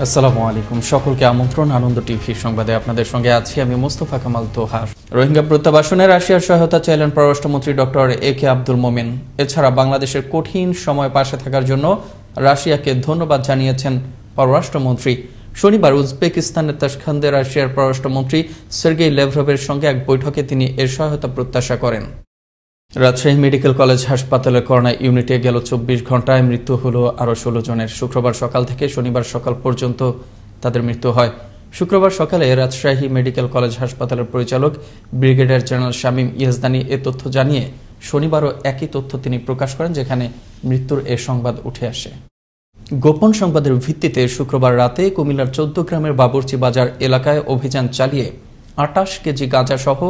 আসসালামু আলাইকুম, সকলকে আমন্ত্রণ আনন্দ টিভি সংবাদে আপনাদের সঙ্গে আছি আমি মোস্তফা কামাল তোহার। রোহিঙ্গা প্রত্যাবাসনে রাশিয়ার সহায়তা চাইলেন পররাষ্ট্রমন্ত্রী ডক্টর একে আব্দুল মোমেন। এছাড়া বাংলাদেশের কঠিন সময় পাশে থাকার জন্য রাশিয়াকে ধন্যবাদ জানিয়েছেন পররাষ্ট্রমন্ত্রী। শনিবার উজবেকিস্তানের তাশখান্দে রাশিয়ার পররাষ্ট্রমন্ত্রী সের্গেই লেভরভের সঙ্গে এক বৈঠকে তিনি এর সহায়তা প্রত্যাশা করেন। রাজশাহী মেডিকেল কলেজ হাসপাতালের করোনা ইউনিটে গেল ২৪ ঘন্টায় মৃত্যু হলো আরও ১৬ জনের। শুক্রবার সকাল থেকে শনিবার সকাল পর্যন্ত তাদের মৃত্যু হয়। শুক্রবার সকালে রাজশাহী মেডিকেল কলেজ হাসপাতালের পরিচালক ব্রিগেডিয়ার জেনারেল শামীম ইয়াজদানি এ তথ্য জানিয়ে শনিবারও একই তথ্য তিনি প্রকাশ করেন, যেখানে মৃত্যুর এ সংবাদ উঠে আসে। গোপন সংবাদের ভিত্তিতে শুক্রবার রাতে কুমিল্লার ১৪ গ্রামের বাবুর্চি বাজার এলাকায় অভিযান চালিয়ে ২৮ কেজি গাঁজা সহ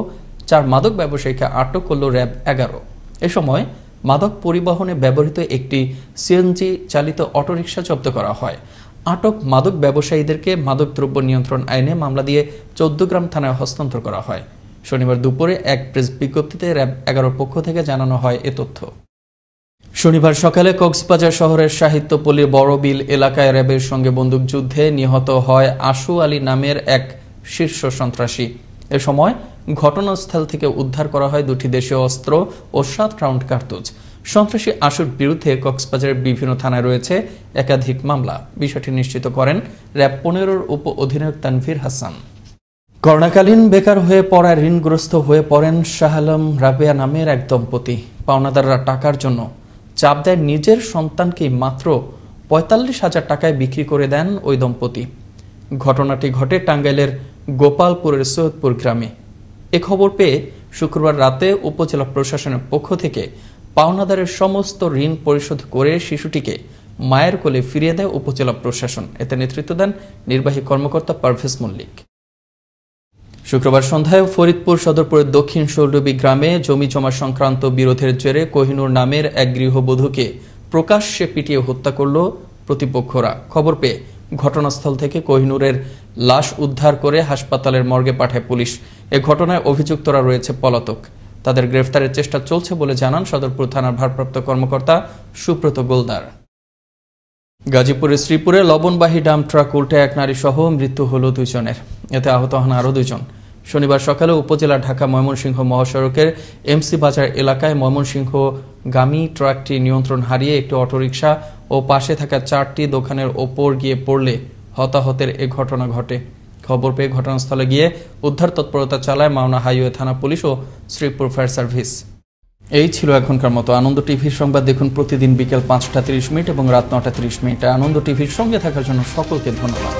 ৪ মাদক ব্যবসায়ীকে আটক করল র্যাব ১১। এ সময় মাদক পরিবহনে ব্যবহৃত একটি সিএনজি চালিত অটোরিকশা জব্দ করা হয়। আটক মাদক ব্যবসায়ীদেরকে মাদকদ্রব্য নিয়ন্ত্রণ আইনে মামলা দিয়ে ১৪ গ্রাম থানায় হস্তান্তর করা হয়। শনিবার দুপুরে এক প্রেস বিজ্ঞপ্তিতে র্যাব ১১ পক্ষ থেকে জানানো হয় এ তথ্য। শনিবার সকালে কক্সবাজার শহরের সাহিত্যপল্লী বড়বিল এলাকায় র্যাবের সঙ্গে বন্দুকযুদ্ধে নিহত হয় আশু আলী নামের এক শীর্ষ সন্ত্রাসী। এ সময় ঘটনাস্থল থেকে উদ্ধার করা হয় ২টি দেশীয় অস্ত্র ও ৭ রাউন্ড কার্তুজ। সন্ত্রাসী আশুর বিরুদ্ধে কক্সবাজারের বিভিন্ন থানায় রয়েছে একাধিক মামলা। বিষয়টি নিশ্চিত করেন র্যাব ১৫-র উপ অধিনায়ক তানভীর হাসান। করোনাকালীন বেকার হয়ে পড়ায় ঋণগ্রস্ত হয়ে পড়েন শাহ আলম রাবেয়া নামের এক দম্পতি। পাওনাদাররা টাকার জন্য চাপ দেয় নিজের সন্তানকেই মাত্র ৪৫,০০০ টাকায় বিক্রি করে দেন ওই দম্পতি। ঘটনাটি ঘটে টাঙ্গাইলের গোপালপুরের সৈয়দপুর গ্রামে। এ খবর পেয়ে শুক্রবার রাতে উপজেলা প্রশাসনের পক্ষ থেকে পাওনাদারের সমস্ত ঋণ পরিশোধ করে শিশুটিকে মায়ের কোলে ফিরিয়ে দেয় উপজেলা প্রশাসন। এতে নেতৃত্ব দেন নির্বাহী কর্মকর্তা পারভেজ মল্লিক। শুক্রবার সন্ধ্যায় ফরিদপুর সদরপুরের দক্ষিণ শোলডুবি গ্রামে জমি জমা সংক্রান্ত বিরোধের জেরে কোহিনুর নামের এক গৃহবধূকে প্রকাশ্যে পিটিয়ে হত্যা করল প্রতিপক্ষরা। খবর পেয়ে ঘটনাস্থল থেকে কোহিনুরের লাশ উদ্ধার করে হাসপাতালের মর্গে পাঠায় পুলিশ। এ ঘটনায় অভিযুক্তরা রয়েছে পলাতক। তাদের গ্রেফতারের চেষ্টা চলছে বলে জানান সদরপুর থানার ভারপ্রাপ্ত কর্মকর্তা সুব্রত গোলদার। গাজীপুরের শ্রীপুরে লবণবাহী ডাম ট্রাক উল্টে এক নারী সহ মৃত্যু হল ২ জনের। এতে আহত হন আরও ২ জন। শনিবার সকালে উপজেলা ঢাকা ময়মনসিংহ মহাসড়কের এমসি বাজার এলাকায় ময়মনসিংহগামী ট্রাকটি নিয়ন্ত্রণ হারিয়ে একটি অটোরিকশা ও পাশে থাকা ৪টি দোকানের ওপর গিয়ে পড়লে হতাহতের এ ঘটনা ঘটে। খবর পেয়ে ঘটনাস্থলে গিয়ে উদ্ধার তৎপরতা চালায় মাওনা হাইওয়ে থানা পুলিশ ও শ্রীপুর ফায়ার সার্ভিস। এই ছিল এখনকার মতো। আনন্দ টিভির সংবাদ দেখুন প্রতিদিন বিকেল ৫টা ৩০ মিনিট এবং রাত ৯টা ৩০ মিনিটে। আনন্দ টিভির সঙ্গে থাকার জন্য সকলকে ধন্যবাদ।